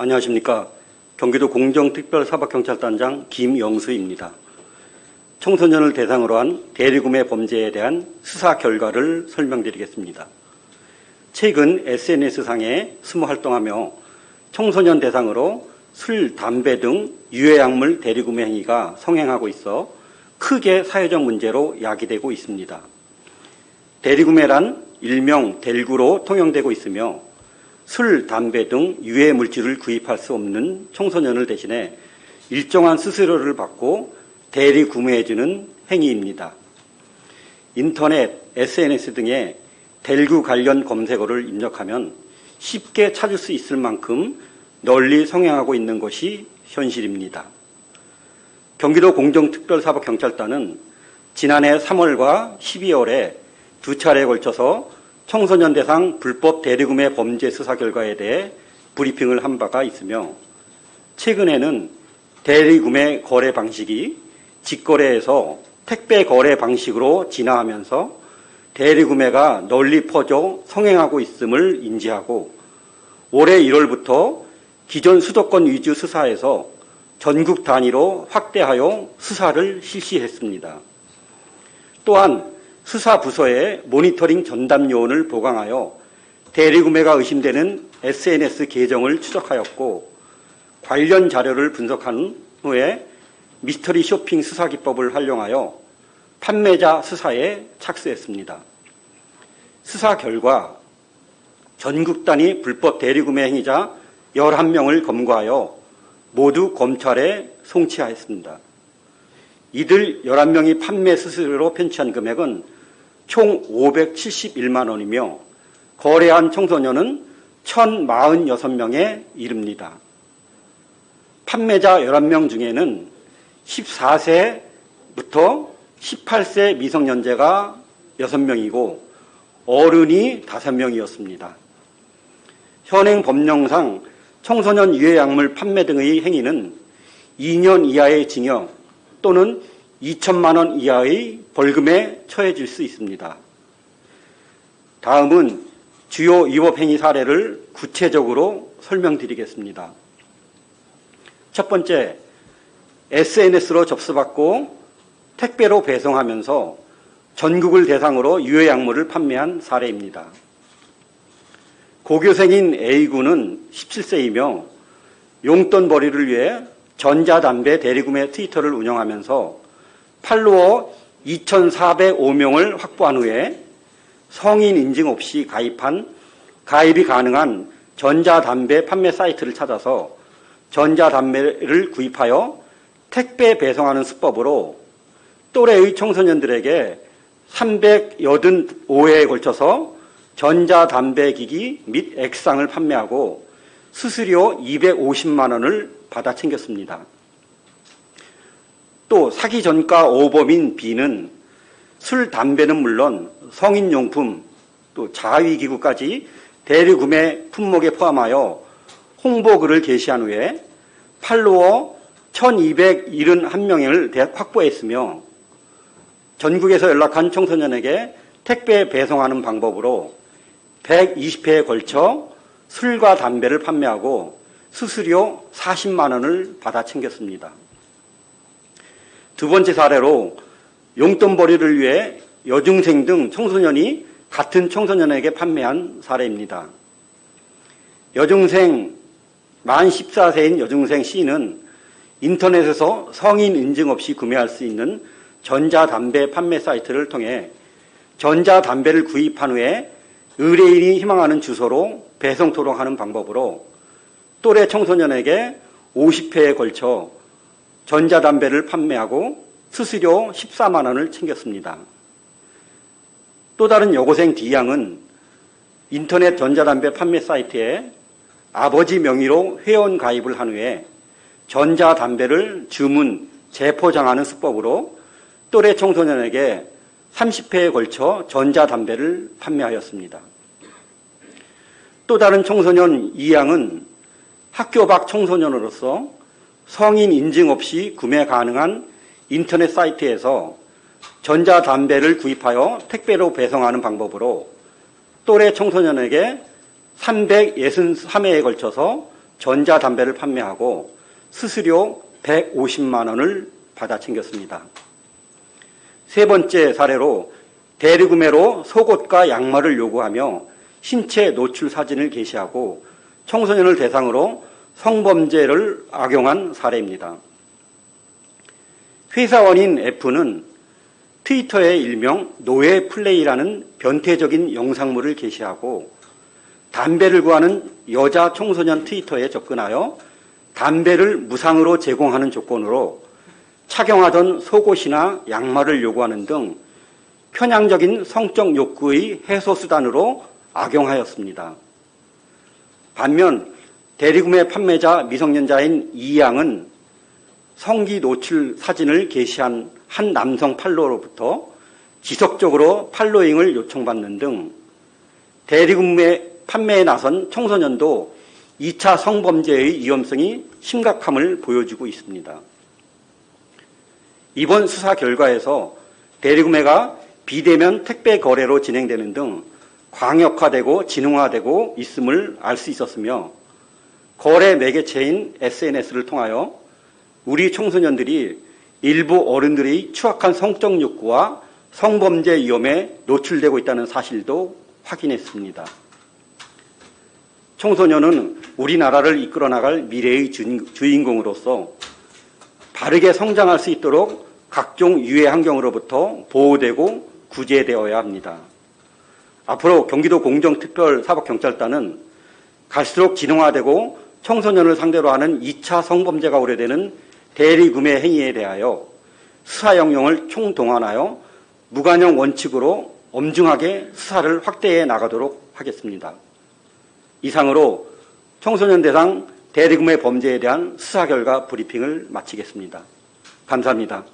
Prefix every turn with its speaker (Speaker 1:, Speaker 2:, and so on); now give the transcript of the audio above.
Speaker 1: 안녕하십니까. 경기도 공정특별사법경찰단장 김영수입니다. 청소년을 대상으로 한 대리구매 범죄에 대한 수사 결과를 설명드리겠습니다. 최근 SNS상에 스무활동하며 청소년 대상으로 술, 담배 등 유해약물 대리구매 행위가 성행하고 있어 크게 사회적 문제로 야기되고 있습니다. 대리구매란 일명 델구로 통용되고 있으며 술, 담배 등 유해 물질을 구입할 수 없는 청소년을 대신해 일정한 수수료를 받고 대리 구매해주는 행위입니다. 인터넷, SNS 등에 델구 관련 검색어를 입력하면 쉽게 찾을 수 있을 만큼 널리 성행하고 있는 것이 현실입니다. 경기도 공정특별사법경찰단은 지난해 3월과 12월에 두 차례에 걸쳐서 청소년 대상 불법 대리구매 범죄 수사 결과에 대해 브리핑을 한 바가 있으며 최근에는 대리구매 거래 방식이 직거래에서 택배 거래 방식으로 진화하면서 대리구매가 널리 퍼져 성행하고 있음을 인지하고 올해 1월부터 기존 수도권 위주 수사에서 전국 단위로 확대하여 수사를 실시했습니다. 또한 수사부서에 모니터링 전담 요원을 보강하여 대리구매가 의심되는 SNS 계정을 추적하였고 관련 자료를 분석한 후에 미스터리 쇼핑 수사 기법을 활용하여 판매자 수사에 착수했습니다. 수사 결과 전국 단위 불법 대리구매 행위자 11명을 검거하여 모두 검찰에 송치하였습니다. 이들 11명이 판매 수수료로 편취한 금액은 총 571만 원이며 거래한 청소년은 1,046명에 이릅니다. 판매자 11명 중에는 14세부터 18세 미성년자가 6명이고 어른이 5명이었습니다. 현행 법령상 청소년 유해약물 판매 등의 행위는 2년 이하의 징역 또는 2천만 원 이하의 벌금에 처해질 수 있습니다. 다음은 주요 위법행위 사례를 구체적으로 설명드리겠습니다. 첫 번째, SNS로 접수받고 택배로 배송하면서 전국을 대상으로 유해약물을 판매한 사례입니다. 고교생인 A군은 17세이며 용돈벌이를 위해 전자담배 대리구매 트위터를 운영하면서 팔로워 2,405명을 확보한 후에 성인 인증 없이 가입이 가능한 전자담배 판매 사이트를 찾아서 전자담배를 구입하여 택배 배송하는 수법으로 또래의 청소년들에게 385회에 걸쳐서 전자담배 기기 및 액상을 판매하고 수수료 250만 원을 받아 챙겼습니다. 또 사기 전과 오범인 B는 술, 담배는 물론 성인용품, 또 자위기구까지 대리구매 품목에 포함하여 홍보글을 게시한 후에 팔로워 1,271명을 확보했으며 전국에서 연락한 청소년에게 택배 배송하는 방법으로 120회에 걸쳐 술과 담배를 판매하고 수수료 40만 원을 받아 챙겼습니다. 두 번째 사례로 용돈벌이를 위해 여중생 등 청소년이 같은 청소년에게 판매한 사례입니다. 여중생 만 14세인 여중생 C는 인터넷에서 성인 인증 없이 구매할 수 있는 전자담배 판매 사이트를 통해 전자담배를 구입한 후에 의뢰인이 희망하는 주소로 배송토록 하는 방법으로 또래 청소년에게 50회에 걸쳐 전자담배를 판매하고 수수료 14만 원을 챙겼습니다. 또 다른 여고생 D양은 인터넷 전자담배 판매 사이트에 아버지 명의로 회원 가입을 한 후에 전자담배를 주문, 재포장하는 수법으로 또래 청소년에게 30회에 걸쳐 전자담배를 판매하였습니다. 또 다른 청소년 이양은 학교 밖 청소년으로서 성인 인증 없이 구매 가능한 인터넷 사이트에서 전자담배를 구입하여 택배로 배송하는 방법으로 또래 청소년에게 363회에 걸쳐서 전자담배를 판매하고 수수료 150만 원을 받아 챙겼습니다. 세 번째 사례로 대리구매로 속옷과 양말을 요구하며 신체 노출 사진을 게시하고 청소년을 대상으로 성범죄를 악용한 사례입니다. 회사원인 F는 트위터에 일명 노예 플레이라는 변태적인 영상물을 게시하고 담배를 구하는 여자 청소년 트위터에 접근하여 담배를 무상으로 제공하는 조건으로 착용하던 속옷이나 양말을 요구하는 등 편향적인 성적 욕구의 해소 수단으로 악용하였습니다. 반면 대리구매 판매자 미성년자인 이 양은 성기 노출 사진을 게시한 한 남성 팔로워로부터 지속적으로 팔로잉을 요청받는 등 대리구매 판매에 나선 청소년도 2차 성범죄의 위험성이 심각함을 보여주고 있습니다. 이번 수사 결과에서 대리구매가 비대면 택배 거래로 진행되는 등 광역화되고 진흥화되고 있음을 알 수 있었으며 거래 매개체인 SNS를 통하여 우리 청소년들이 일부 어른들의 추악한 성적 욕구와 성범죄 위험에 노출되고 있다는 사실도 확인했습니다. 청소년은 우리나라를 이끌어 나갈 미래의 주인공으로서 바르게 성장할 수 있도록 각종 유해 환경으로부터 보호되고 구제되어야 합니다. 앞으로 경기도 공정특별사법경찰단은 갈수록 진흥화되고 청소년을 상대로 하는 2차 성범죄가 우려되는 대리구매 행위에 대하여 수사 영역을 총동원하여 무관용 원칙으로 엄중하게 수사를 확대해 나가도록 하겠습니다. 이상으로 청소년 대상 대리구매 범죄에 대한 수사 결과 브리핑을 마치겠습니다. 감사합니다.